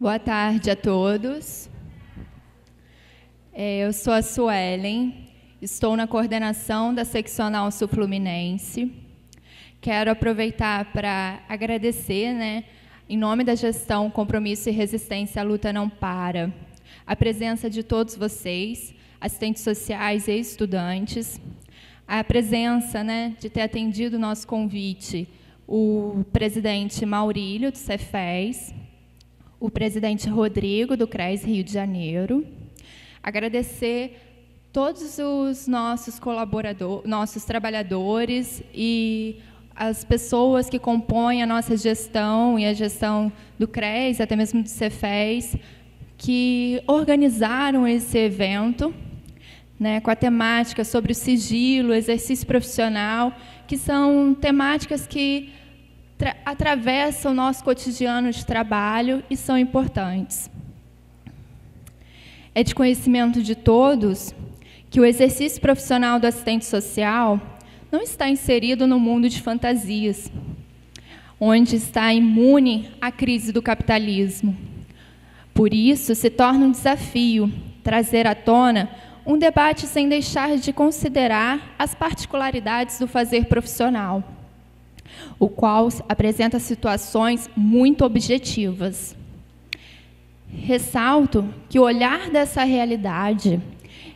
Boa tarde a todos. Eu sou a Suelen, estou na coordenação da Seccional Sul Fluminense. Quero aproveitar para agradecer, em nome da gestão Compromisso e Resistência, a Luta Não Para, a presença de todos vocês, assistentes sociais e estudantes, a presença de ter atendido o nosso convite, o presidente Maurílio, do Cefes, o presidente Rodrigo, do CRES Rio de Janeiro. Agradecer todos os nossos colaboradores, nossos trabalhadores e as pessoas que compõem a nossa gestão e a gestão do CRES, até mesmo do Cefes, que organizaram esse evento, com a temática sobre o sigilo, exercício profissional, que são temáticas que atravessam o nosso cotidiano de trabalho e são importantes. É de conhecimento de todos que o exercício profissional do assistente social não está inserido no mundo de fantasias, onde está imune à crise do capitalismo. Por isso, se torna um desafio trazer à tona um debate sem deixar de considerar as particularidades do fazer profissional, o qual apresenta situações muito objetivas. Ressalto que o olhar dessa realidade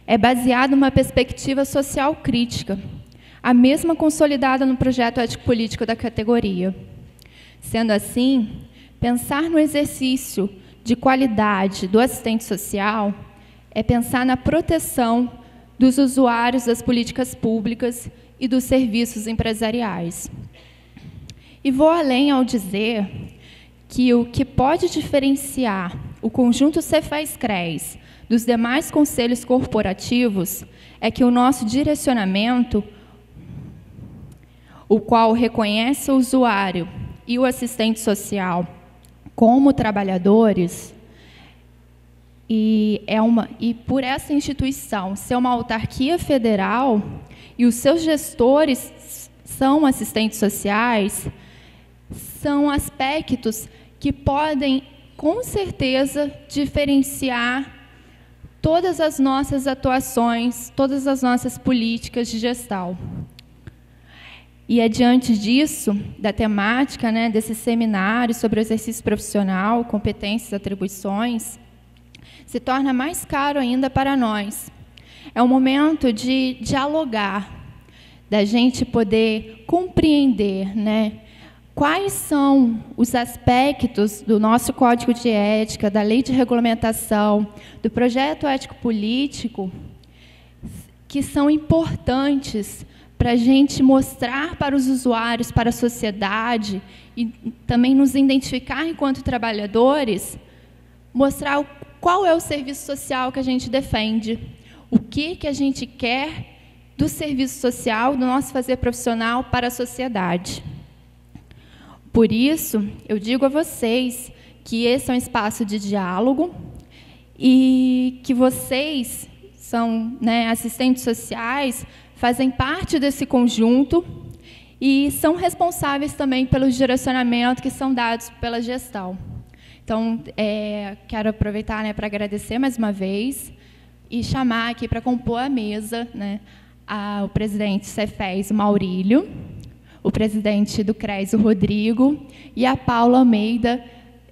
é baseado numa perspectiva social crítica, a mesma consolidada no projeto ético-político da categoria. Sendo assim, pensar no exercício de qualidade do assistente social é pensar na proteção dos usuários das políticas públicas e dos serviços empresariais. E vou além ao dizer que o que pode diferenciar o conjunto Cefes-CRES dos demais conselhos corporativos é que o nosso direcionamento, o qual reconhece o usuário e o assistente social como trabalhadores, e por essa instituição ser uma autarquia federal e os seus gestores são assistentes sociais, são aspectos que podem, com certeza, diferenciar todas as nossas atuações, todas as nossas políticas de gestão. E é diante disso, da temática, desse seminário sobre o exercício profissional, competências e atribuições, se torna mais caro ainda para nós. É um momento de dialogar, da gente poder compreender, quais são os aspectos do nosso Código de Ética, da Lei de Regulamentação, do projeto ético-político, que são importantes para a gente mostrar para os usuários, para a sociedade, e também nos identificar enquanto trabalhadores, mostrar qual é o serviço social que a gente defende, o que a gente quer do serviço social, do nosso fazer profissional para a sociedade. Por isso, eu digo a vocês que esse é um espaço de diálogo e que vocês são assistentes sociais, fazem parte desse conjunto e são responsáveis também pelos direcionamentos que são dados pela gestão. Então, quero aproveitar para agradecer mais uma vez e chamar aqui para compor a mesa o presidente Cefes, o Maurílio, o presidente do CRES, o Rodrigo, e a Paula Almeida,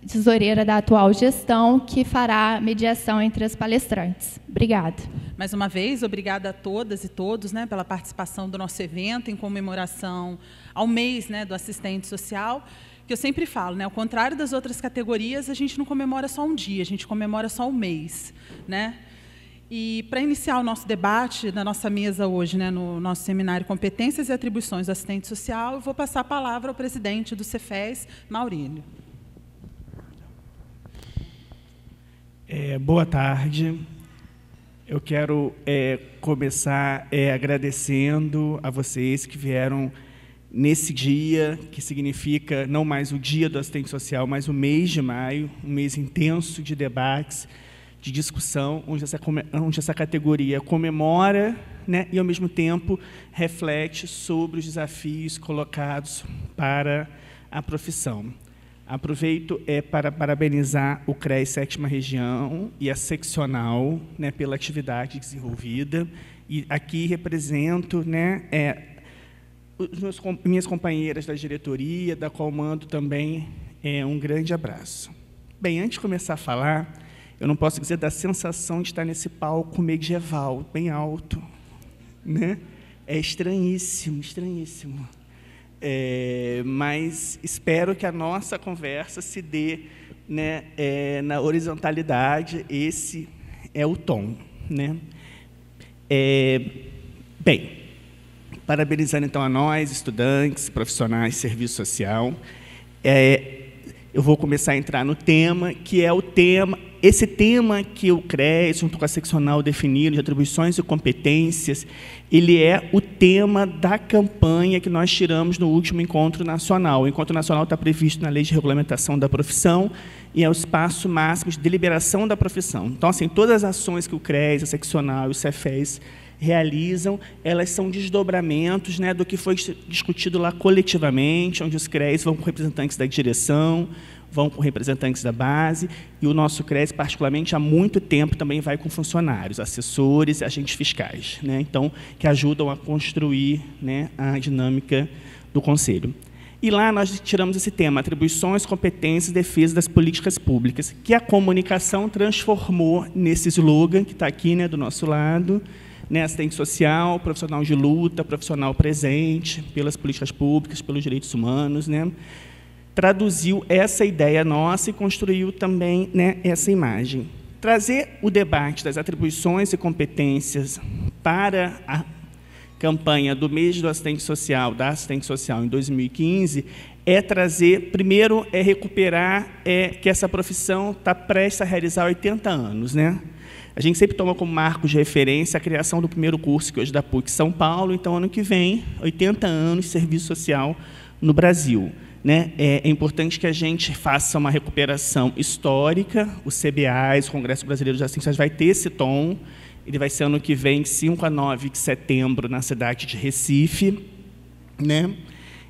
tesoureira da atual gestão, que fará a mediação entre as palestrantes. Obrigada. Mais uma vez, obrigada a todas e todos pela participação do nosso evento em comemoração ao mês do assistente social, que eu sempre falo, ao contrário das outras categorias, a gente não comemora só um dia, a gente comemora só um mês. E, para iniciar o nosso debate na nossa mesa hoje, no nosso seminário Competências e Atribuições do Assistente Social, eu vou passar a palavra ao presidente do Cefes, Maurílio. Boa tarde. Eu quero começar agradecendo a vocês que vieram nesse dia, que significa não mais o dia do assistente social, mas o mês de maio, um mês intenso de debates, de discussão, onde essa categoria comemora, e, ao mesmo tempo, reflete sobre os desafios colocados para a profissão. Aproveito para parabenizar o CRES 7ª Região e a seccional, né, pela atividade desenvolvida. E aqui represento, né, minhas companheiras da diretoria, da qual mando também um grande abraço. Bem, antes de começar a falar, eu não posso dizer da sensação de estar nesse palco medieval, bem alto, né? É estranhíssimo, estranhíssimo. Mas espero que a nossa conversa se dê, né, na horizontalidade. Esse é o tom, né? Bem, parabenizando então a nós, estudantes, profissionais de serviço social. Eu vou começar a entrar no tema, que é esse tema que o CRES, junto com a seccional, definiram, de atribuições e competências, ele é o tema da campanha que nós tiramos no último encontro nacional. O encontro nacional está previsto na Lei de Regulamentação da Profissão e é o espaço máximo de deliberação da profissão. Então, assim, todas as ações que o CRES, a seccional e o Cefes realizam, elas são desdobramentos, né, do que foi discutido lá coletivamente, onde os CRES vão com representantes da direção, vão com representantes da base, e o nosso CRES, particularmente, há muito tempo também vai com funcionários, assessores e agentes fiscais, né, então, que ajudam a construir, né, a dinâmica do Conselho. E lá nós tiramos esse tema, atribuições, competências e defesa das políticas públicas, que a comunicação transformou nesse slogan, que está aqui, né, do nosso lado, né, assistente social, profissional de luta, profissional presente pelas políticas públicas, pelos direitos humanos, né, traduziu essa ideia nossa e construiu também, né, essa imagem. Trazer o debate das atribuições e competências para a campanha do mês do assistente social, da assistente social em 2015, trazer, primeiro, recuperar que essa profissão está prestes a realizar 80 anos, né? A gente sempre toma como marco de referência a criação do primeiro curso, que hoje é da PUC São Paulo, então, ano que vem, 80 anos de serviço social no Brasil, né? É importante que a gente faça uma recuperação histórica, o CBAS, o Congresso Brasileiro de Assistência, vai ter esse tom, ele vai ser ano que vem, 5 a 9 de setembro, na cidade de Recife, né?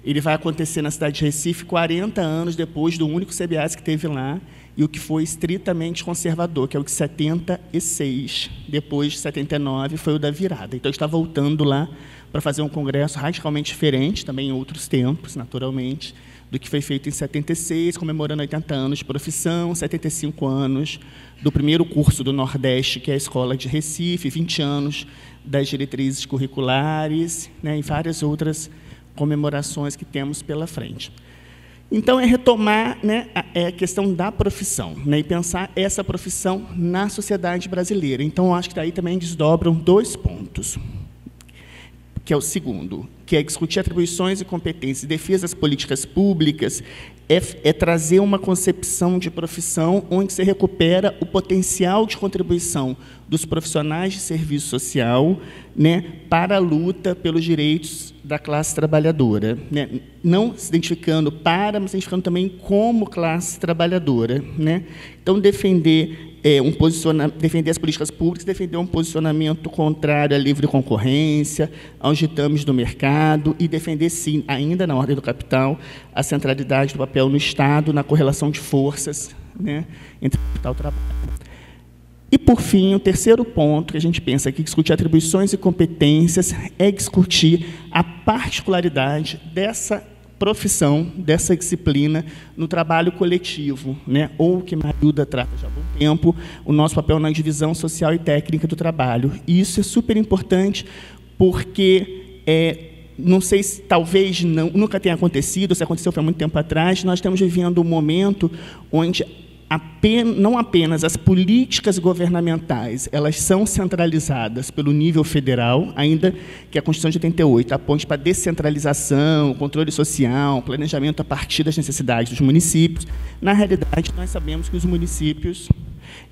Ele vai acontecer na cidade de Recife 40 anos depois do único CBAS que teve lá, e o que foi estritamente conservador, que é o de 76, depois de 79, foi o da virada. Então, está voltando lá para fazer um congresso radicalmente diferente, também em outros tempos, naturalmente, do que foi feito em 76, comemorando 80 anos de profissão, 75 anos do primeiro curso do Nordeste, que é a Escola de Recife, 20 anos das diretrizes curriculares, né, e várias outras comemorações que temos pela frente. Então, retomar, né, a questão da profissão, né, e pensar essa profissão na sociedade brasileira. Então, acho que daí também desdobram 2 pontos, que é o segundo, que é discutir atribuições e competências e defesa das políticas públicas, trazer uma concepção de profissão onde se recupera o potencial de contribuição dos profissionais de serviço social, né, para a luta pelos direitos da classe trabalhadora, né, não se identificando mas se identificando também como classe trabalhadora, né? Então, defender defender as políticas públicas, defender um posicionamento contrário à livre concorrência, aos ditames do mercado e defender, sim, ainda na ordem do capital, a centralidade do papel no Estado, na correlação de forças, né, entre capital e trabalho. E, por fim, o terceiro ponto que a gente pensa aqui, discutir atribuições e competências, é discutir a particularidade dessa profissão, dessa disciplina, no trabalho coletivo, né? Ou que Marilda trata já há algum tempo, o nosso papel na divisão social e técnica do trabalho. E isso é super importante, porque, não sei se talvez nunca tenha acontecido, se aconteceu foi há muito tempo atrás, nós estamos vivendo um momento onde não apenas as políticas governamentais, elas são centralizadas pelo nível federal, ainda que a Constituição de 88 aponte para descentralização, controle social, planejamento a partir das necessidades dos municípios. Na realidade, nós sabemos que os municípios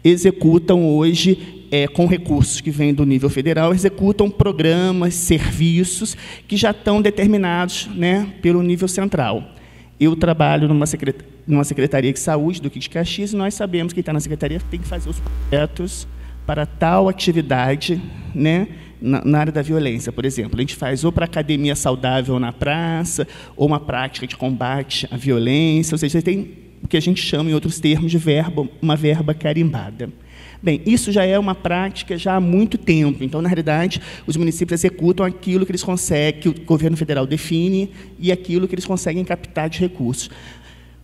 executam hoje, com recursos que vêm do nível federal, executam programas, serviços que já estão determinados, né, pelo nível central. Eu trabalho numa secretaria de saúde do Duque de Caxias, e nós sabemos que quem está na secretaria tem que fazer os projetos para tal atividade, né, na área da violência, por exemplo. A gente faz ou para academia saudável na praça, ou uma prática de combate à violência, ou seja, tem o que a gente chama, em outros termos, de uma verba carimbada. Bem, isso já é uma prática já há muito tempo. Então, na realidade, os municípios executam aquilo que eles conseguem, que o governo federal define, e aquilo que eles conseguem captar de recursos.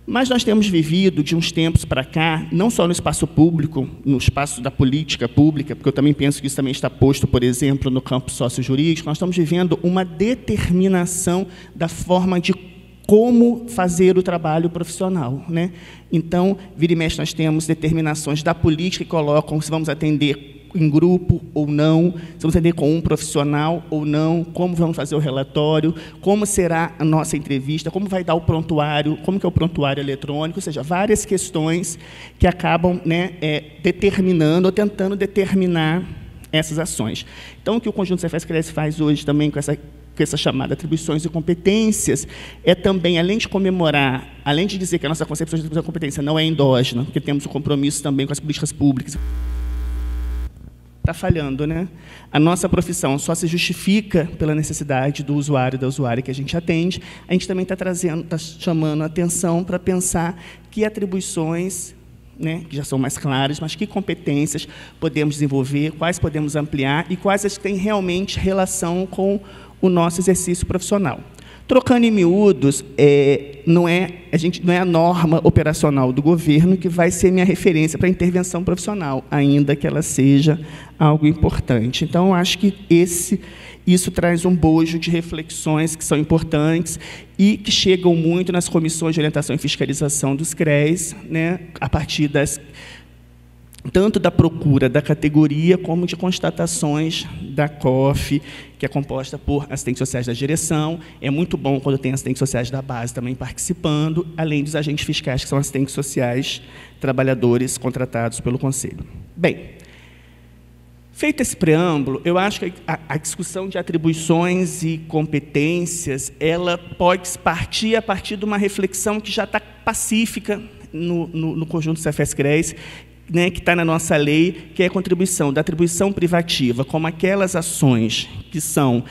Mas nós temos vivido, de uns tempos para cá, não só no espaço público, no espaço da política pública, porque eu também penso que isso também está posto, por exemplo, no campo sociojurídico, nós estamos vivendo uma determinação da forma de como fazer o trabalho profissional, né? Então, vira e mexe, nós temos determinações da política que colocam se vamos atender em grupo ou não, se vamos atender com um profissional ou não, como vamos fazer o relatório, como será a nossa entrevista, como vai dar o prontuário, como que é o prontuário eletrônico, ou seja, várias questões que acabam, né, determinando ou tentando determinar essas ações. Então, o que o Conjunto Cefes Cresce faz hoje também com essa chamada atribuições e competências, é também, além de comemorar, além de dizer que a nossa concepção de atribuição e competência não é endógena, porque temos um compromisso também com as políticas públicas, está falhando, né? A nossa profissão só se justifica pela necessidade do usuário e da usuária que a gente atende. A gente também está chamando a atenção para pensar que atribuições, né, que já são mais claras, mas que competências podemos desenvolver, quais podemos ampliar e quais as que têm realmente relação com o nosso exercício profissional. Trocando em miúdos, não é a norma operacional do governo que vai ser minha referência para a intervenção profissional, ainda que ela seja algo importante. Então, eu acho que isso traz um bojo de reflexões que são importantes e que chegam muito nas comissões de orientação e fiscalização dos CREAs, né, a partir tanto da procura da categoria, como de constatações da COF, que é composta por assistentes sociais da direção. É muito bom quando tem assistentes sociais da base também participando, além dos agentes fiscais, que são assistentes sociais, trabalhadores contratados pelo Conselho. Bem, feito esse preâmbulo, eu acho que a discussão de atribuições e competências, ela pode partir a partir de uma reflexão que já está pacífica no Conjunto Cefes Cresce, né, que está na nossa lei, que é a contribuição da atribuição privativa, como aquelas ações que são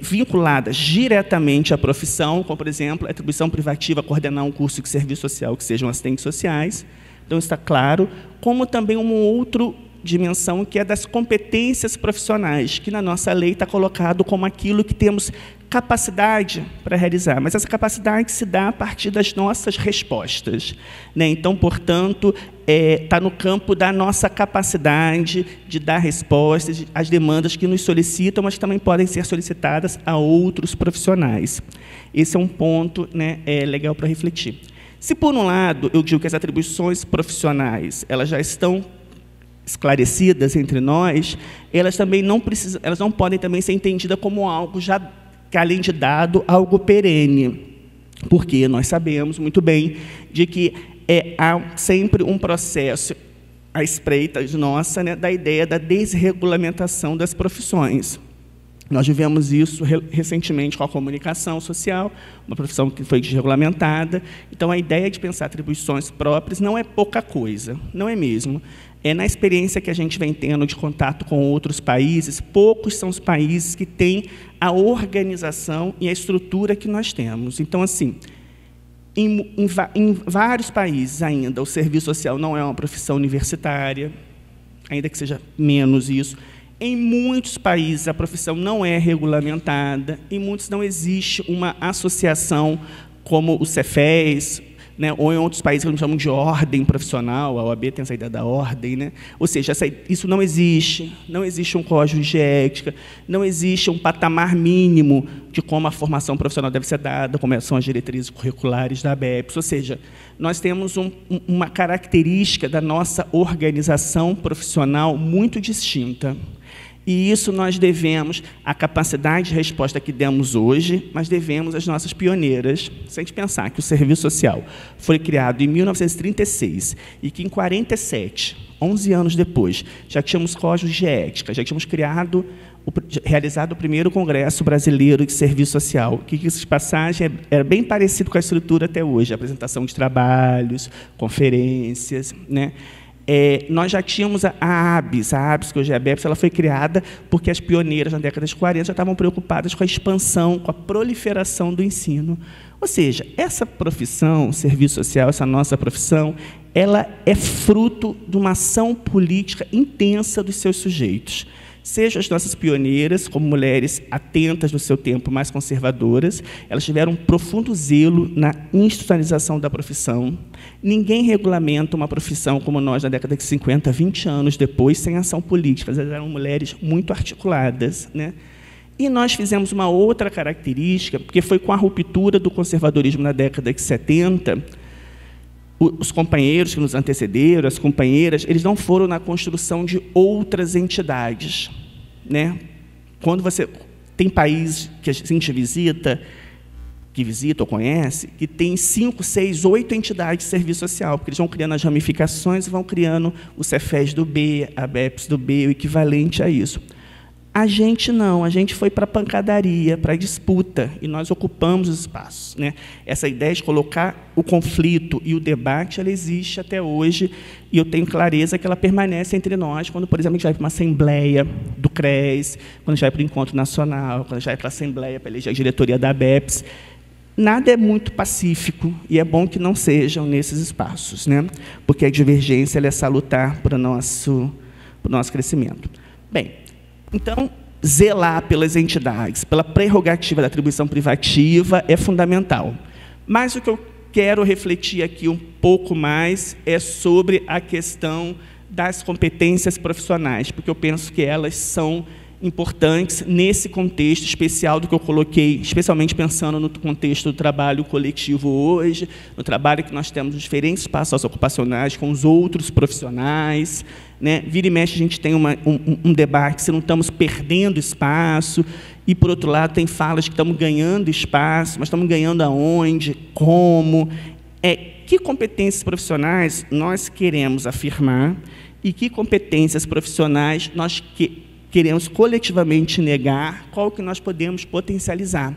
vinculadas diretamente à profissão, como, por exemplo, a atribuição privativa a coordenar um curso de serviço social que sejam assistentes sociais. Então, está claro, como também uma outra dimensão, que é das competências profissionais, que na nossa lei está colocado como aquilo que temos capacidade para realizar, mas essa capacidade se dá a partir das nossas respostas, né? Então, portanto, está no campo da nossa capacidade de dar respostas às demandas que nos solicitam, mas que também podem ser solicitadas a outros profissionais. Esse é um ponto, né, legal para refletir. Se, por um lado, eu digo que as atribuições profissionais elas já estão esclarecidas entre nós, elas também elas não podem também ser entendidas como algo já, que, além de dado, algo perene, porque nós sabemos muito bem de que há sempre um processo à espreita nossa, né, da ideia da desregulamentação das profissões. Nós vivemos isso recentemente com a comunicação social, uma profissão que foi desregulamentada. Então, a ideia de pensar atribuições próprias não é pouca coisa, não é mesmo. Na experiência que a gente vem tendo de contato com outros países, poucos são os países que têm a organização e a estrutura que nós temos. Então, assim, em vários países ainda, o serviço social não é uma profissão universitária, ainda que seja menos isso. Em muitos países, a profissão não é regulamentada, em muitos não existe uma associação como o Cefes, né, ou em outros países que eles chamam de ordem profissional, a OAB tem essa ideia da ordem, né? Ou seja, isso não existe um código de ética, não existe um patamar mínimo de como a formação profissional deve ser dada, como são as diretrizes curriculares da ABEPS, ou seja, nós temos uma característica da nossa organização profissional muito distinta. E isso nós devemos à capacidade de resposta que demos hoje, mas devemos às nossas pioneiras. Se a gente pensar que o serviço social foi criado em 1936 e que em 1947, 11 anos depois, já tínhamos códigos de ética, já tínhamos realizado o primeiro Congresso Brasileiro de Serviço Social, que essa passagem era bem parecido com a estrutura até hoje, apresentação de trabalhos, conferências, né? nós já tínhamos a ABS, que hoje é a BEPS, ela foi criada porque as pioneiras na década de 40 já estavam preocupadas com a expansão, com a proliferação do ensino. Ou seja, essa profissão, serviço social, essa nossa profissão, ela é fruto de uma ação política intensa dos seus sujeitos. Sejam as nossas pioneiras, como mulheres atentas no seu tempo, mais conservadoras, elas tiveram um profundo zelo na institucionalização da profissão. Ninguém regulamenta uma profissão como nós na década de 50, 20 anos depois, sem ação política. Elas eram mulheres muito articuladas, né? E nós fizemos uma outra característica, porque foi com a ruptura do conservadorismo na década de 70, os companheiros que nos antecederam, as companheiras, eles não foram na construção de outras entidades, né? Quando você tem países que a gente visita ou conhece, que tem 5, 6, 8 entidades de serviço social, porque eles vão criando as ramificações e vão criando o Cefes do B, a BEPS do B, o equivalente a isso. A gente não, a gente foi para a pancadaria, para a disputa, e nós ocupamos os espaços, né? Essa ideia de colocar o conflito e o debate, ela existe até hoje, e eu tenho clareza que ela permanece entre nós, quando, por exemplo, a gente vai para uma assembleia do CRES, quando a gente vai para o Encontro Nacional, quando a gente vai para a assembleia para eleger a diretoria da BEPS. Nada é muito pacífico, e é bom que não sejam nesses espaços, né? Porque a divergência ela é salutar para o nosso crescimento. Bem, então, zelar pelas entidades, pela prerrogativa da atribuição privativa é fundamental. Mas o que eu quero refletir aqui um pouco mais é sobre a questão das competências profissionais, porque eu penso que elas são importantes nesse contexto especial do que eu coloquei, especialmente pensando no contexto do trabalho coletivo hoje, no trabalho que nós temos nos diferentes espaços ocupacionais com os outros profissionais, né? Vira e mexe a gente tem um debate se não estamos perdendo espaço, e, por outro lado, tem falas que estamos ganhando espaço, mas estamos ganhando aonde, como, que competências profissionais nós queremos afirmar e que competências profissionais nós queremos coletivamente negar, qual que nós podemos potencializar.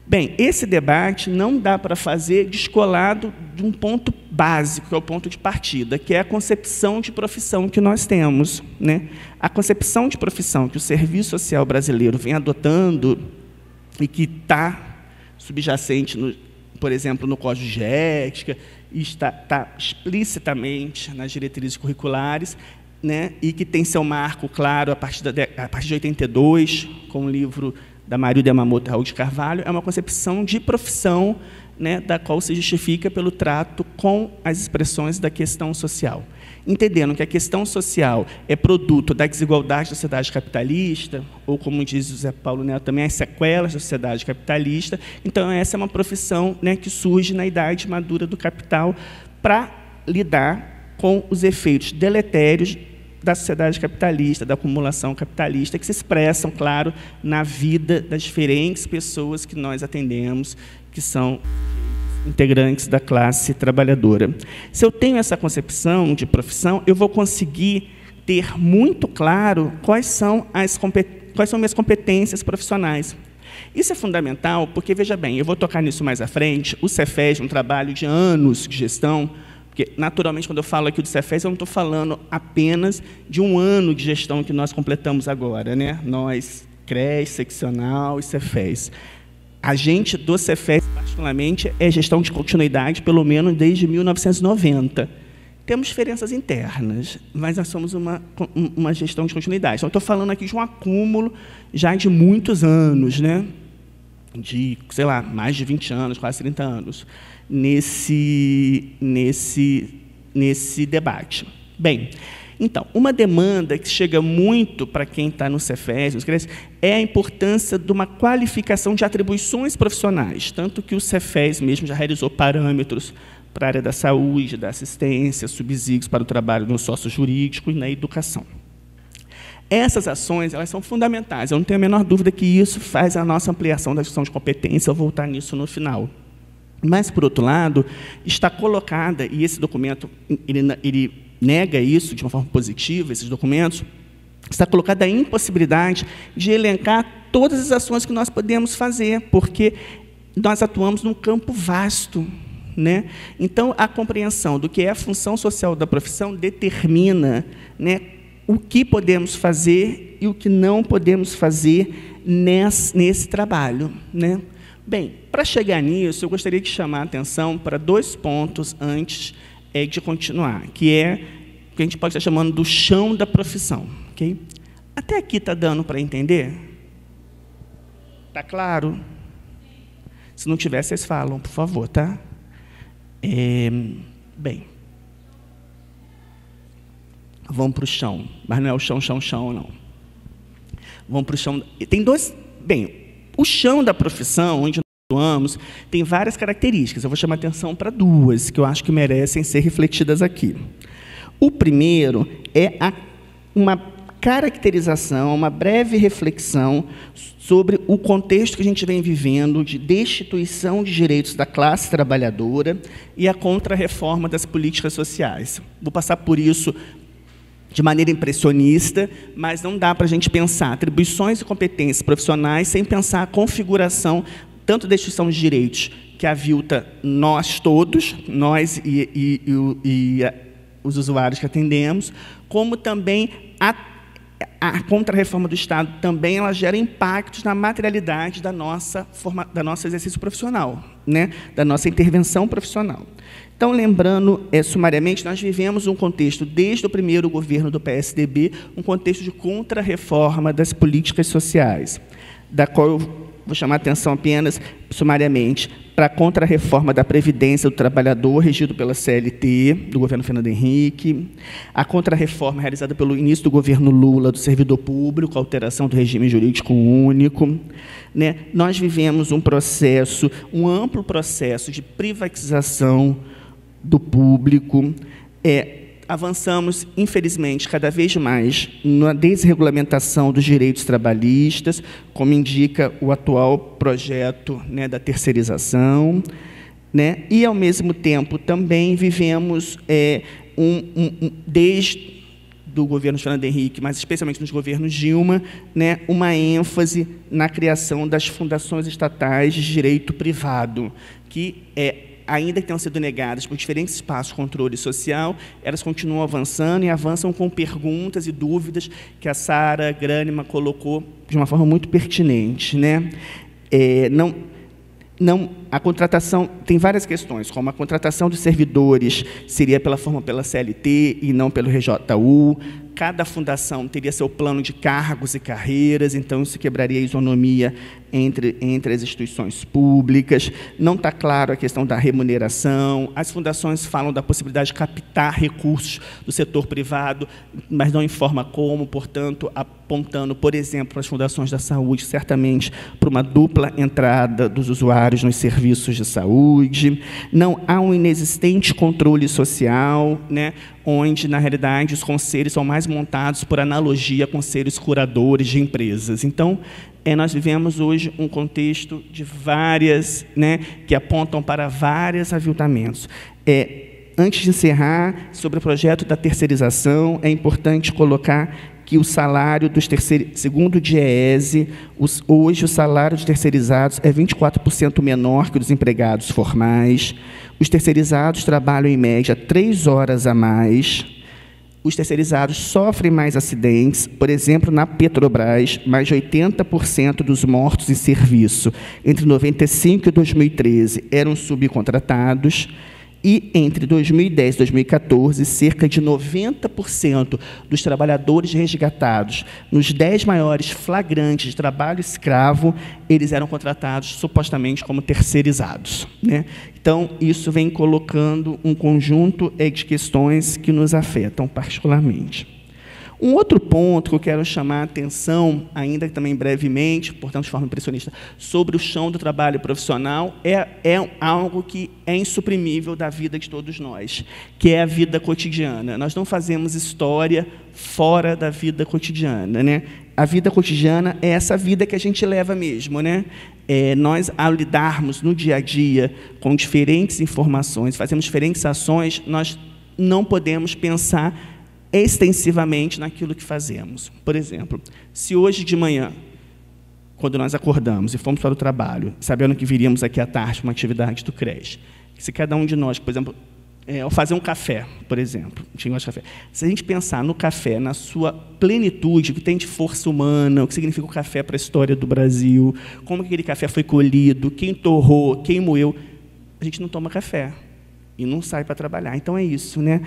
Bem, esse debate não dá para fazer descolado de um ponto básico, que é o ponto de partida, que é a concepção de profissão que nós temos, né? A concepção de profissão que o Serviço Social brasileiro vem adotando e que está subjacente, por exemplo, no Código de Ética, e está explicitamente nas diretrizes curriculares, né, e que tem seu marco claro a partir de 82, com o livro da Marilda Yamamoto e Raul de Carvalho, é uma concepção de profissão, né, da qual se justifica pelo trato com as expressões da questão social. Entendendo que a questão social é produto da desigualdade da sociedade capitalista, ou, como diz José Paulo Neto, também as sequelas da sociedade capitalista, então essa é uma profissão, né, que surge na idade madura do capital para lidar com os efeitos deletérios da sociedade capitalista, da acumulação capitalista, que se expressam, claro, na vida das diferentes pessoas que nós atendemos, que são integrantes da classe trabalhadora. Se eu tenho essa concepção de profissão, eu vou conseguir ter muito claro quais são minhas competências profissionais. Isso é fundamental, porque, veja bem, eu vou tocar nisso mais à frente, o Cefes, um trabalho de anos de gestão, porque, naturalmente, quando eu falo aqui do Cefes, eu não estou falando apenas de um ano de gestão que nós completamos agora, né? Nós, CRES, seccional e Cefes. A gente do Cefes, particularmente, é gestão de continuidade, pelo menos desde 1990. Temos diferenças internas, mas nós somos uma gestão de continuidade. Então, estou falando aqui de um acúmulo já de muitos anos, né? De, sei lá, mais de 20 anos, quase 30 anos. Nesse debate. Bem, então, uma demanda que chega muito para quem está no Cefes, é a importância de uma qualificação de atribuições profissionais, tanto que o Cefes mesmo já realizou parâmetros para a área da saúde, da assistência, subsídios para o trabalho no sócio-jurídico e na educação. Essas ações, elas são fundamentais, eu não tenho a menor dúvida que isso faz a nossa ampliação da gestão de competência, eu vou voltar nisso no final. Mas, por outro lado, está colocada, e esse documento ele nega isso de uma forma positiva, esses documentos, está colocada a impossibilidade de elencar todas as ações que nós podemos fazer, porque nós atuamos num campo vasto, né? Então, a compreensão do que é a função social da profissão determina, né, o que podemos fazer e o que não podemos fazer nesse trabalho, né? Bem, para chegar nisso, eu gostaria de chamar a atenção para 2 pontos antes de continuar, que é o que a gente pode estar chamando do chão da profissão. Okay? Até aqui está dando para entender? Está claro? Se não tiver, vocês falam, por favor, tá? Bem, vamos para o chão, mas não é o chão, não. Vamos para o chão. Tem 2. Bem, o chão da profissão, onde nós atuamos, tem várias características. Eu vou chamar a atenção para 2, que eu acho que merecem ser refletidas aqui. O primeiro é uma caracterização, uma breve reflexão sobre o contexto que a gente vem vivendo de destituição de direitos da classe trabalhadora e a contra-reforma das políticas sociais. Vou passar por isso de maneira impressionista, mas não dá para a gente pensar atribuições e competências profissionais sem pensar a configuração tanto da destituição de direitos que avilta nós todos, nós e os usuários que atendemos, como também a contra-reforma do Estado também ela gera impactos na materialidade do nosso exercício profissional, né? Da nossa intervenção profissional. Então, lembrando, sumariamente, nós vivemos um contexto, desde o primeiro governo do PSDB, um contexto de contra-reforma das políticas sociais, da qual eu vou chamar a atenção apenas, sumariamente, para a contra-reforma da Previdência do Trabalhador, regido pela CLT, do governo Fernando Henrique, a contra-reforma realizada pelo início do governo Lula, do servidor público, a alteração do regime jurídico único, né? Nós vivemos um amplo processo de privatização do público, avançamos, infelizmente, cada vez mais na desregulamentação dos direitos trabalhistas, como indica o atual projeto, né, da terceirização, né, e, ao mesmo tempo, também vivemos, desde do governo Fernando Henrique, mas especialmente nos governos Dilma, né, uma ênfase na criação das fundações estatais de direito privado, que ainda que tenham sido negadas por diferentes espaços de controle social, elas continuam avançando e avançam com perguntas e dúvidas que a Sara Grânima colocou de uma forma muito pertinente, né? A contratação tem várias questões, como a contratação de servidores seria pela CLT e não pelo RJU. Cada fundação teria seu plano de cargos e carreiras, então isso quebraria a isonomia entre as instituições públicas. Não está claro a questão da remuneração. As fundações falam da possibilidade de captar recursos do setor privado, mas não informa como, portanto, apontando, por exemplo, para as fundações da saúde, certamente para uma dupla entrada dos usuários nos serviços de saúde. Não há um inexistente controle social, né, onde, na realidade, os conselhos são mais montados por analogia a conselhos curadores de empresas. Então, nós vivemos hoje um contexto de várias, né, que apontam para vários aviltamentos. Antes de encerrar, sobre o projeto da terceirização, é importante colocar que o salário dos segundo o DIEESE, hoje o salário dos terceirizados é 24% menor que o dos empregados formais. Os terceirizados trabalham, em média, 3 horas a mais. Os terceirizados sofrem mais acidentes. Por exemplo, na Petrobras, mais de 80% dos mortos em serviço entre 1995 e 2013 eram subcontratados. E, entre 2010 e 2014, cerca de 90% dos trabalhadores resgatados nos 10 maiores flagrantes de trabalho escravo, eles eram contratados supostamente como terceirizados, né? Então, isso vem colocando um conjunto de questões que nos afetam particularmente. Um outro ponto que eu quero chamar a atenção, ainda que também brevemente, portanto de forma impressionista, sobre o chão do trabalho profissional, é algo que é insuprimível da vida de todos nós, que é a vida cotidiana. Nós não fazemos história fora da vida cotidiana, né? A vida cotidiana é essa vida que a gente leva mesmo, né? Nós, ao lidarmos no dia a dia com diferentes informações, fazemos diferentes ações, nós não podemos pensar extensivamente naquilo que fazemos. Por exemplo, se hoje de manhã, quando nós acordamos e fomos para o trabalho, sabendo que viríamos aqui à tarde para uma atividade do creche, Se cada um de nós, por exemplo, ao fazer um café, por exemplo, a gente gosta de café. Se a gente pensar no café, na sua plenitude, o que tem de força humana, o que significa o café para a história do Brasil, como aquele café foi colhido, quem torrou, quem moeu, a gente não toma café e não sai para trabalhar. Então, é isso, né?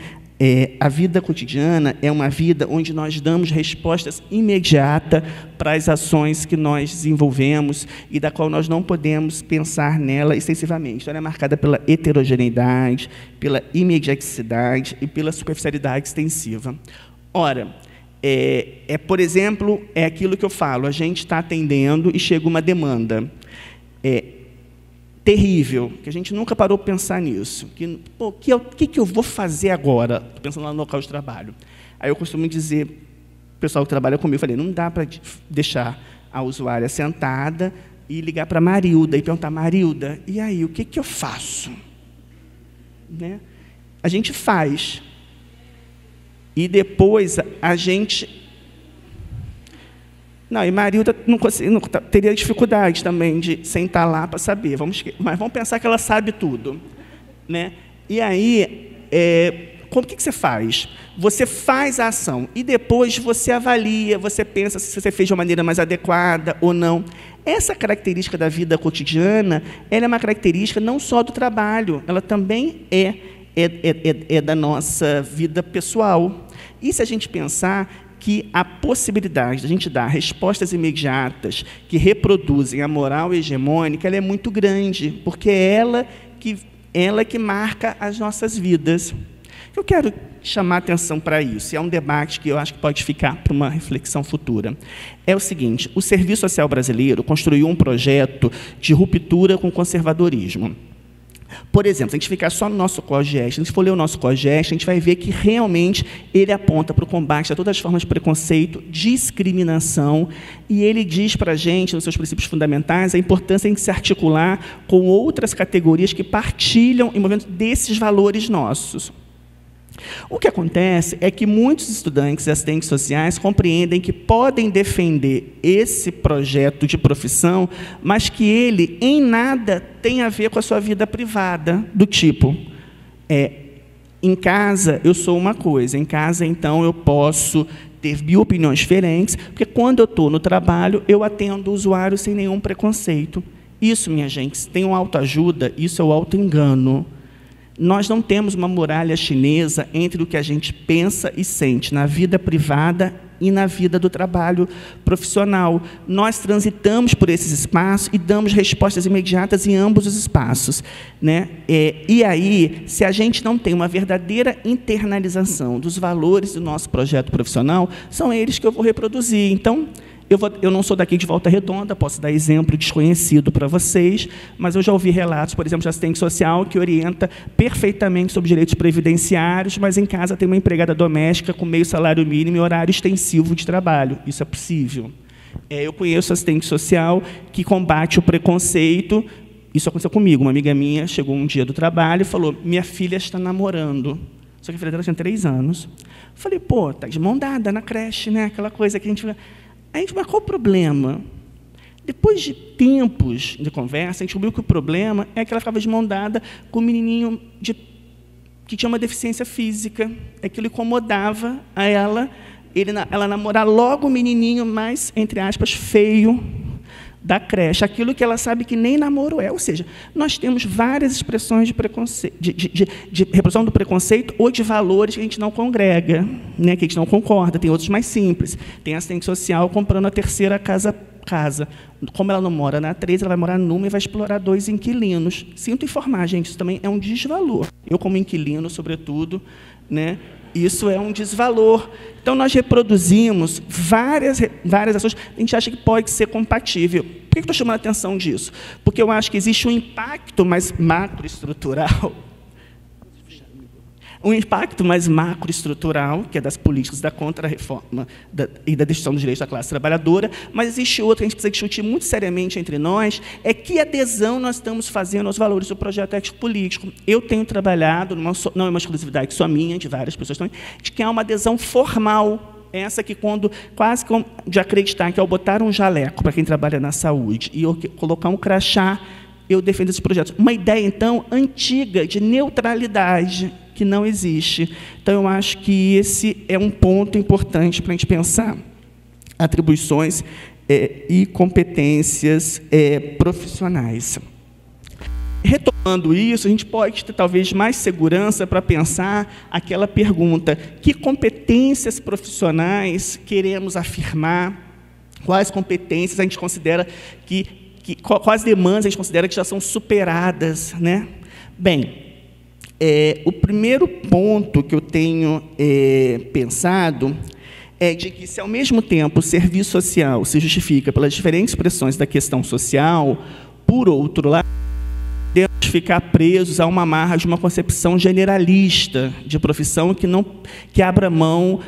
A vida cotidiana é uma vida onde nós damos respostas imediatas para as ações que nós desenvolvemos e da qual nós não podemos pensar nela extensivamente. Então, ela é marcada pela heterogeneidade, pela imediaticidade e pela superficialidade extensiva. Ora, por exemplo, é aquilo que eu falo, a gente está atendendo e chega uma demanda terrível, que a gente nunca parou para pensar nisso. O que eu vou fazer agora? Estou pensando lá no local de trabalho. Aí eu costumo dizer, o pessoal que trabalha comigo, eu falei, não dá para deixar a usuária sentada e ligar para a Marilda e perguntar, Marilda, e aí, o que eu faço? Né? A gente faz. E depois a gente... Não, e Marilda não teria dificuldade também de sentar lá para saber. Mas vamos pensar que ela sabe tudo. Né? E aí, o que você faz? Você faz a ação e depois você avalia, você pensa se você fez de uma maneira mais adequada ou não. Essa característica da vida cotidiana, ela é uma característica não só do trabalho, ela também é da nossa vida pessoal. E se a gente pensar que a possibilidade de a gente dar respostas imediatas que reproduzem a moral hegemônica, ela é muito grande, porque é ela que marca as nossas vidas. Eu quero chamar a atenção para isso, e é um debate que eu acho que pode ficar para uma reflexão futura. É o seguinte, o Serviço Social Brasileiro construiu um projeto de ruptura com o conservadorismo. Por exemplo, se a gente ficar só no nosso COGEST, se a gente for ler o nosso COGEST, a gente vai ver que realmente ele aponta para o combate a todas as formas de preconceito, discriminação, e ele diz para a gente, nos seus princípios fundamentais, a importância de se articular com outras categorias que partilham em momentos desses valores nossos. O que acontece é que muitos estudantes e assistentes sociais compreendem que podem defender esse projeto de profissão, mas que ele, em nada, tem a ver com a sua vida privada, do tipo, em casa eu sou uma coisa, em casa, então, eu posso ter 1000 opiniões diferentes, porque quando eu estou no trabalho, eu atendo o usuário sem nenhum preconceito. Isso, minha gente, se tem uma autoajuda, isso é o autoengano. Nós não temos uma muralha chinesa entre o que a gente pensa e sente na vida privada e na vida do trabalho profissional. Nós transitamos por esses espaços e damos respostas imediatas em ambos os espaços. Né? E aí, se a gente não tem uma verdadeira internalização dos valores do nosso projeto profissional, são eles que eu vou reproduzir. Então, eu não sou daqui de Volta Redonda, posso dar exemplo desconhecido para vocês, mas eu já ouvi relatos, por exemplo, de assistente social que orienta perfeitamente sobre direitos previdenciários, mas em casa tem uma empregada doméstica com meio salário mínimo e horário extensivo de trabalho. Isso é possível. Eu conheço assistente social que combate o preconceito. Isso aconteceu comigo. Uma amiga minha chegou um dia do trabalho e falou, minha filha está namorando. Só que a filha dela tinha 3 anos. Eu falei, pô, tá de mão dada na creche, né? Aquela coisa que a gente... mas qual o problema? Depois de tempos de conversa, a gente descobriu que o problema é que ela ficava de mão dada com um menininho que tinha uma deficiência física. Aquilo incomodava a ela, ela namorar logo o menininho mais, entre aspas, feio da creche. Aquilo que ela sabe que nem namoro é. Ou seja, nós temos várias expressões de preconceito, de reprodução do preconceito ou de valores que a gente não congrega, né, que a gente não concorda. Tem outros mais simples. Tem assistente social comprando a 3ª casa. Como ela não mora na 3, ela vai morar numa e vai explorar 2 inquilinos. Sinto informar, gente, isso também é um desvalor. Eu, como inquilino, sobretudo, né, isso é um desvalor. Então, nós reproduzimos várias ações, a gente acha que pode ser compatível. Por que eu estou chamando a atenção disso? Porque eu acho que existe um impacto mais macroestrutural, que é das políticas da contra-reforma e da destruição dos direitos da classe trabalhadora, mas existe outro que a gente precisa discutir muito seriamente entre nós, é que adesão nós estamos fazendo aos valores do projeto ético-político. Eu tenho trabalhado, não é uma exclusividade só minha, de várias pessoas também, de que há uma adesão formal, essa que quando, quase de acreditar que ao botar um jaleco para quem trabalha na saúde e colocar um crachá eu defendo esses projetos. Uma ideia, então, antiga de neutralidade, que não existe. Então, eu acho que esse é um ponto importante para a gente pensar atribuições e competências profissionais. Retomando isso, a gente pode ter, talvez, mais segurança para pensar aquela pergunta: que competências profissionais queremos afirmar? Quais competências a gente considera quais demandas a gente considera que já são superadas, né? Bem, o primeiro ponto que eu tenho pensado é de que, se ao mesmo tempo o serviço social se justifica pelas diferentes expressões da questão social, por outro lado, podemos ficar presos a uma amarra de uma concepção generalista de profissão que abra mão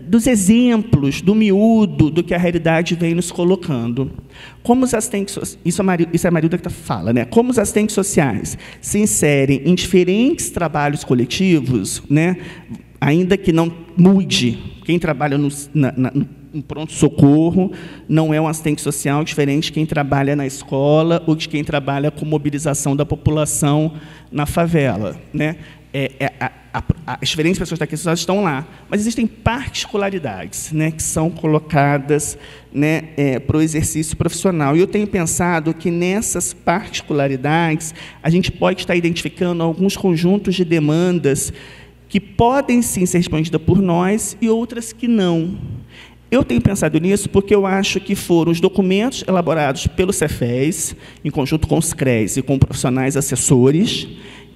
dos exemplos, do miúdo, do que a realidade vem nos colocando. Como os assistentes, isso é a Marilda que fala, né? Como os assistentes sociais se inserem em diferentes trabalhos coletivos, né? Ainda que não mude, quem trabalha no pronto-socorro não é um assistente social diferente de quem trabalha na escola ou de quem trabalha com mobilização da população na favela, né? As diferentes pessoas da questão estão lá, mas existem particularidades, né, que são colocadas, né, para o exercício profissional. E eu tenho pensado que nessas particularidades a gente pode estar identificando alguns conjuntos de demandas que podem sim ser respondidas por nós e outras que não. Eu tenho pensado nisso porque eu acho que foram os documentos elaborados pelo Cefes, em conjunto com os CREs e com profissionais assessores,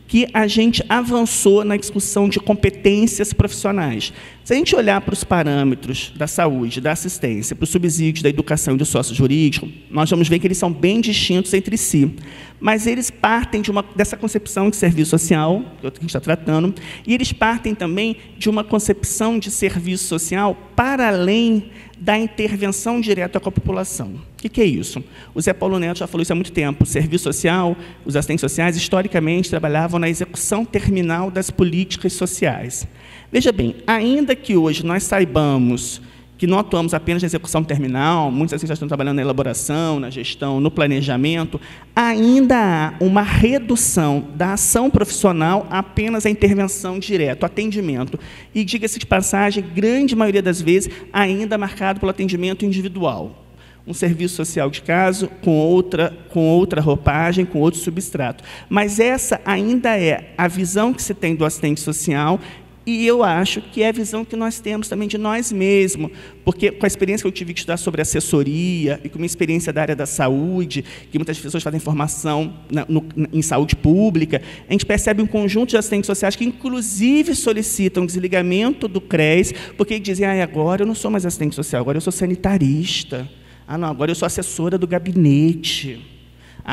que a gente avançou na discussão de competências profissionais. Se a gente olhar para os parâmetros da saúde, da assistência, para os subsídios da educação e do sócio-jurídico, nós vamos ver que eles são bem distintos entre si. Mas eles partem dessa concepção de serviço social, que a gente está tratando, e eles partem também de uma concepção de serviço social para além da intervenção direta com a população. O que é isso? O Zé Paulo Neto já falou isso há muito tempo. O serviço social, os assistentes sociais, historicamente, trabalhavam na execução terminal das políticas sociais. Veja bem, ainda que hoje nós saibamos que não atuamos apenas na execução terminal, muitos assistentes estão trabalhando na elaboração, na gestão, no planejamento, ainda há uma redução da ação profissional apenas à intervenção direta, ao atendimento. E, diga-se de passagem, grande maioria das vezes, ainda marcado pelo atendimento individual. Um serviço social de caso com outra roupagem, com outro substrato. Mas essa ainda é a visão que se tem do assistente social. E eu acho que é a visão que nós temos também de nós mesmos, porque com a experiência que eu tive que estudar sobre assessoria e com a minha experiência da área da saúde, que muitas pessoas fazem formação em saúde pública, a gente percebe um conjunto de assistentes sociais que, inclusive, solicitam desligamento do CRES, porque dizem: agora eu não sou mais assistente social, agora eu sou sanitarista. Não, agora eu sou assessora do gabinete.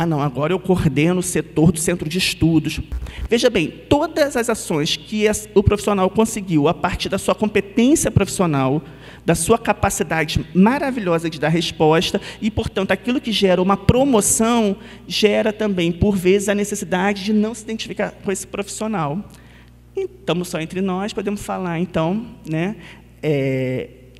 Não, agora eu coordeno o setor do centro de estudos. Veja bem, todas as ações que o profissional conseguiu a partir da sua competência profissional, da sua capacidade maravilhosa de dar resposta e, portanto, aquilo que gera uma promoção, gera também, por vezes, a necessidade de não se identificar com esse profissional. Estamos só entre nós, podemos falar, então, né,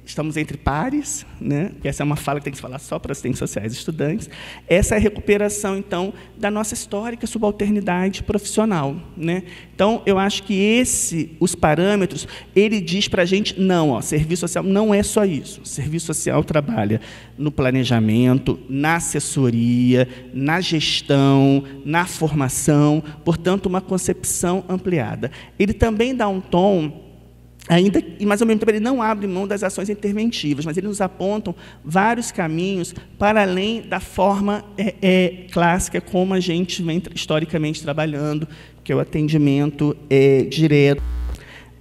estamos entre pares, né? Essa é uma fala que tem que se falar só para assistentes sociais e estudantes. Essa é a recuperação, então, da nossa histórica subalternidade profissional, né? Então, eu acho que os parâmetros, ele diz para a gente: não, serviço social não é só isso. O serviço social trabalha no planejamento, na assessoria, na gestão, na formação, portanto, uma concepção ampliada. Ele também dá um tom, mas, ao mesmo tempo, ele não abre mão das ações interventivas, mas ele nos apontam vários caminhos para além da forma clássica como a gente vem historicamente trabalhando, que é o atendimento direto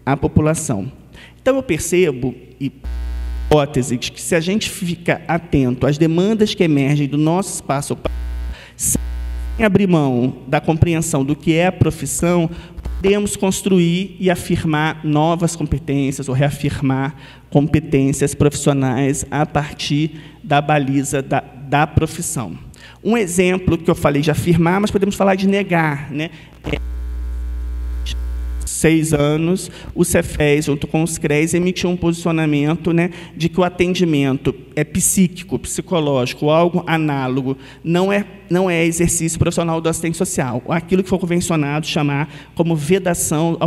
à população. Então, eu percebo, hipótese, de que se a gente fica atento às demandas que emergem do nosso espaço, sem abrir mão da compreensão do que é a profissão, podemos construir e afirmar novas competências ou reafirmar competências profissionais a partir da baliza da profissão. Um exemplo que eu falei de afirmar, mas podemos falar de negar, né? 6 anos, o Cefes, junto com os CREAs, emitiu um posicionamento, né, de que o atendimento é psíquico, psicológico, algo análogo, não é exercício profissional do assistente social, aquilo que foi convencionado chamar como vedação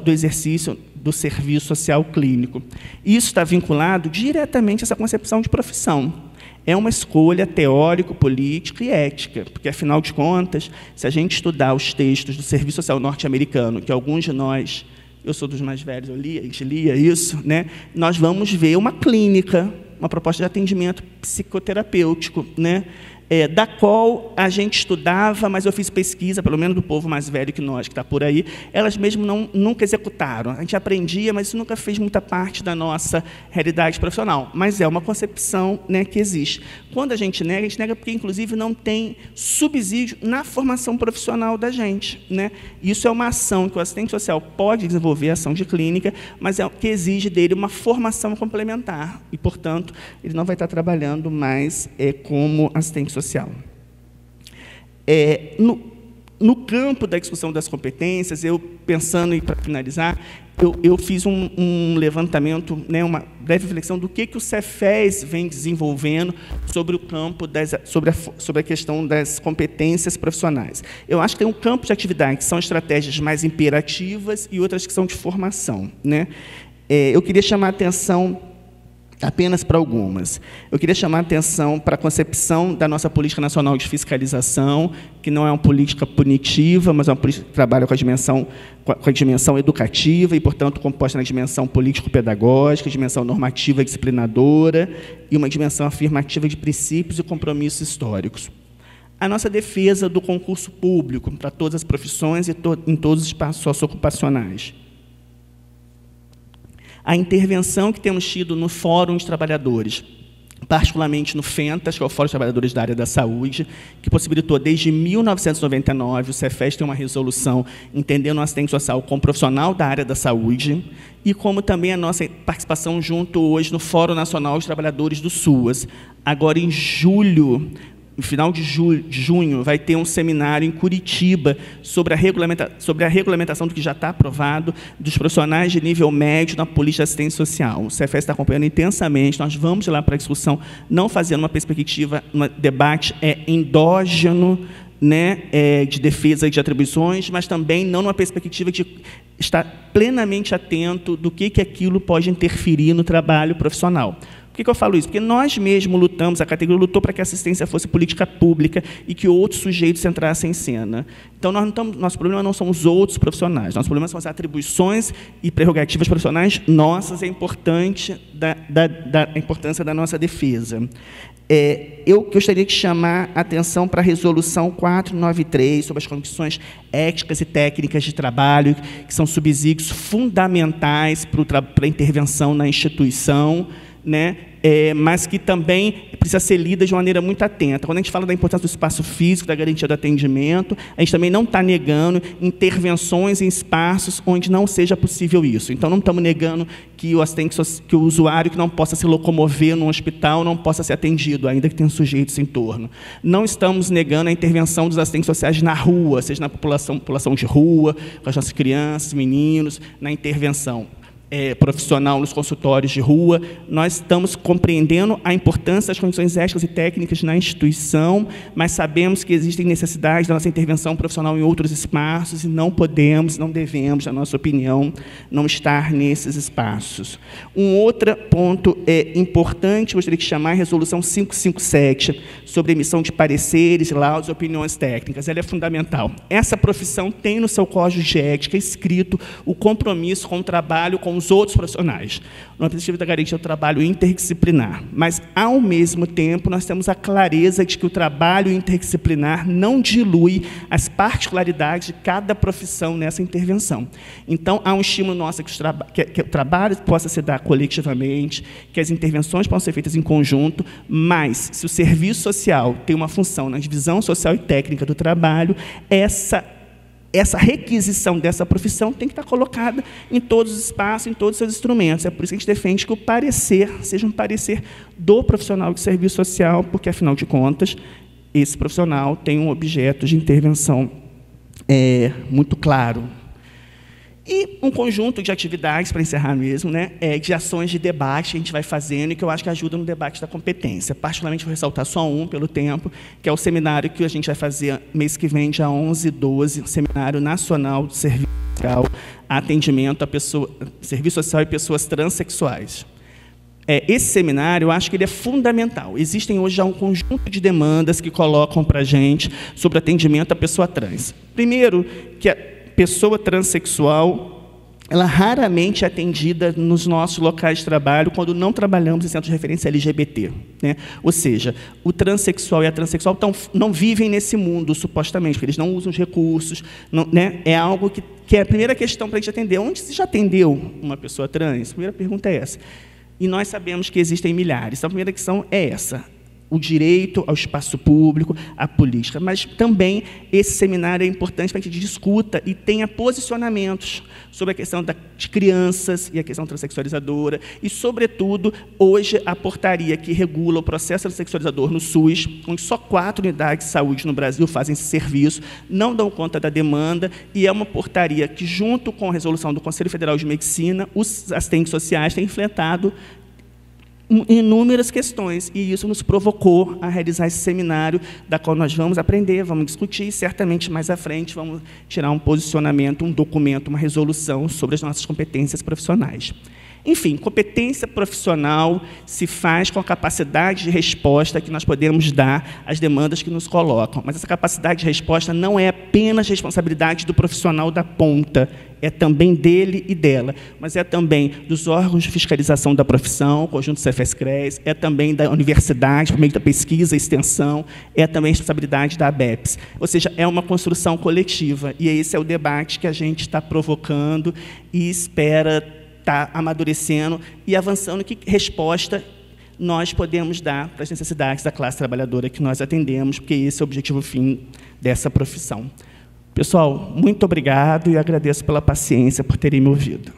do exercício do serviço social clínico. Isso está vinculado diretamente a essa concepção de profissão. É uma escolha teórico-política e ética, porque, afinal de contas, se a gente estudar os textos do Serviço Social norte-americano, que alguns de nós, eu sou dos mais velhos, a gente lia isso, né? Nós vamos ver uma clínica, uma proposta de atendimento psicoterapêutico, né? Da qual a gente estudava, mas eu fiz pesquisa, pelo menos do povo mais velho que nós, que está por aí, elas mesmo nunca executaram. A gente aprendia, mas isso nunca fez muita parte da nossa realidade profissional. Mas é uma concepção, né, que existe. Quando a gente nega porque, inclusive, não tem subsídio na formação profissional da gente, né? Isso é uma ação que o assistente social pode desenvolver, ação de clínica, mas é que exige dele uma formação complementar. E, portanto, ele não vai estar trabalhando mais como assistente social. No campo da discussão das competências, eu, pensando, e para finalizar, eu fiz um levantamento, né, uma breve reflexão do que o Cefes vem desenvolvendo sobre o campo, sobre a questão das competências profissionais. Eu acho que tem um campo de atividade que são estratégias mais imperativas e outras que são de formação, né? Eu queria chamar a atenção apenas para algumas. Eu queria chamar a atenção para a concepção da nossa Política Nacional de Fiscalização, que não é uma política punitiva, mas é uma política que trabalha com a dimensão educativa e, portanto, composta na dimensão político-pedagógica, dimensão normativa e disciplinadora e uma dimensão afirmativa de princípios e compromissos históricos. A nossa defesa do concurso público para todas as profissões e em todos os espaços socioocupacionais. A intervenção que temos tido no Fórum de Trabalhadores, particularmente no FENTAS, que é o Fórum de Trabalhadores da área da saúde, que possibilitou, desde 1999, o Cefes tem uma resolução entendendo o assistente social como profissional da área da saúde, e como também a nossa participação junto hoje no Fórum Nacional de Trabalhadores do SUAS. Agora, em julho, no final de junho, vai ter um seminário em Curitiba sobre a regulamentação do que já está aprovado dos profissionais de nível médio na política de assistência social. O Cefes está acompanhando intensamente, nós vamos lá para a discussão, não fazendo uma perspectiva, um debate endógeno, né, de defesa e de atribuições, mas também não numa perspectiva de estar plenamente atento do que aquilo pode interferir no trabalho profissional. Por que eu falo isso? Porque nós mesmos lutamos, a categoria lutou para que a assistência fosse política pública e que outros sujeitos entrassem em cena. Então, nosso problema não são os outros profissionais, nosso problema são as atribuições e prerrogativas profissionais nossas, a importância da nossa defesa. Eu gostaria de chamar a atenção para a Resolução 493, sobre as condições éticas e técnicas de trabalho, que são subsídios fundamentais para a intervenção na instituição, né? Mas que também precisa ser lida de maneira muito atenta. Quando a gente fala da importância do espaço físico, da garantia do atendimento, a gente também não está negando intervenções em espaços onde não seja possível isso. Então, não estamos negando que o usuário que não possa se locomover no hospital não possa ser atendido, ainda que tenha sujeitos em torno. Não estamos negando a intervenção dos assistentes sociais na rua, seja na população de rua, com as nossas crianças, meninos, na intervenção profissional nos consultórios de rua. Nós estamos compreendendo a importância das condições éticas e técnicas na instituição, mas sabemos que existem necessidades da nossa intervenção profissional em outros espaços e não podemos, não devemos, na nossa opinião, não estar nesses espaços. Um outro ponto importante, gostaria de chamar a Resolução 557, sobre emissão de pareceres, laudos e opiniões técnicas. Ela é fundamental. Essa profissão tem no seu código de ética escrito o compromisso com o trabalho com os outros profissionais, no objetivo da garantia do trabalho interdisciplinar. Mas, ao mesmo tempo, nós temos a clareza de que o trabalho interdisciplinar não dilui as particularidades de cada profissão nessa intervenção. Então, há um estímulo nosso que o trabalho possa se dar coletivamente, que as intervenções possam ser feitas em conjunto, mas, se o serviço social tem uma função na divisão social e técnica do trabalho, essa requisição dessa profissão tem que estar colocada em todos os espaços, em todos os seus instrumentos. É por isso que a gente defende que o parecer seja um parecer do profissional de serviço social, porque, afinal de contas, esse profissional tem um objeto de intervenção muito claro. E um conjunto de atividades, para encerrar mesmo, né, de ações de debate que a gente vai fazendo e que eu acho que ajudam no debate da competência. Particularmente, vou ressaltar só um, pelo tempo, que é o seminário que a gente vai fazer mês que vem, dia 11 e 12, Seminário Nacional de Serviço Social, Atendimento a Serviço Social e Pessoas Transsexuais. Esse seminário, eu acho que ele é fundamental. Existem hoje já um conjunto de demandas que colocam para a gente sobre atendimento à pessoa trans. Primeiro, que a pessoa transexual, ela raramente é atendida nos nossos locais de trabalho quando não trabalhamos em centros de referência LGBT. Né? Ou seja, o transexual e a transexual não vivem nesse mundo, supostamente, porque eles não usam os recursos. Não, né? É algo que é a primeira questão para a gente atender. Onde se já atendeu uma pessoa trans? A primeira pergunta é essa. E nós sabemos que existem milhares. Então, a primeira questão é essa. O direito ao espaço público, à política. Mas também esse seminário é importante para que a gente discuta e tenha posicionamentos sobre a questão de crianças e a questão transexualizadora e, sobretudo, hoje, a portaria que regula o processo transexualizador no SUS, onde só 4 unidades de saúde no Brasil fazem esse serviço, não dão conta da demanda, e é uma portaria que, junto com a resolução do Conselho Federal de Medicina, os assistentes sociais têm enfrentado inúmeras questões, e isso nos provocou a realizar esse seminário, da qual nós vamos aprender, vamos discutir, e certamente mais à frente vamos tirar um posicionamento, um documento, uma resolução sobre as nossas competências profissionais. Enfim, competência profissional se faz com a capacidade de resposta que nós podemos dar às demandas que nos colocam. Mas essa capacidade de resposta não é apenas responsabilidade do profissional da ponta, é também dele e dela, mas é também dos órgãos de fiscalização da profissão, o conjunto Cefes-CREAS, é também da universidade, por meio da pesquisa e extensão, é também responsabilidade da ABEPS. Ou seja, é uma construção coletiva, e esse é o debate que a gente está provocando e espera estar amadurecendo e avançando. Que resposta nós podemos dar para as necessidades da classe trabalhadora que nós atendemos, porque esse é o objetivo fim dessa profissão. Pessoal, muito obrigado e agradeço pela paciência, por terem me ouvido.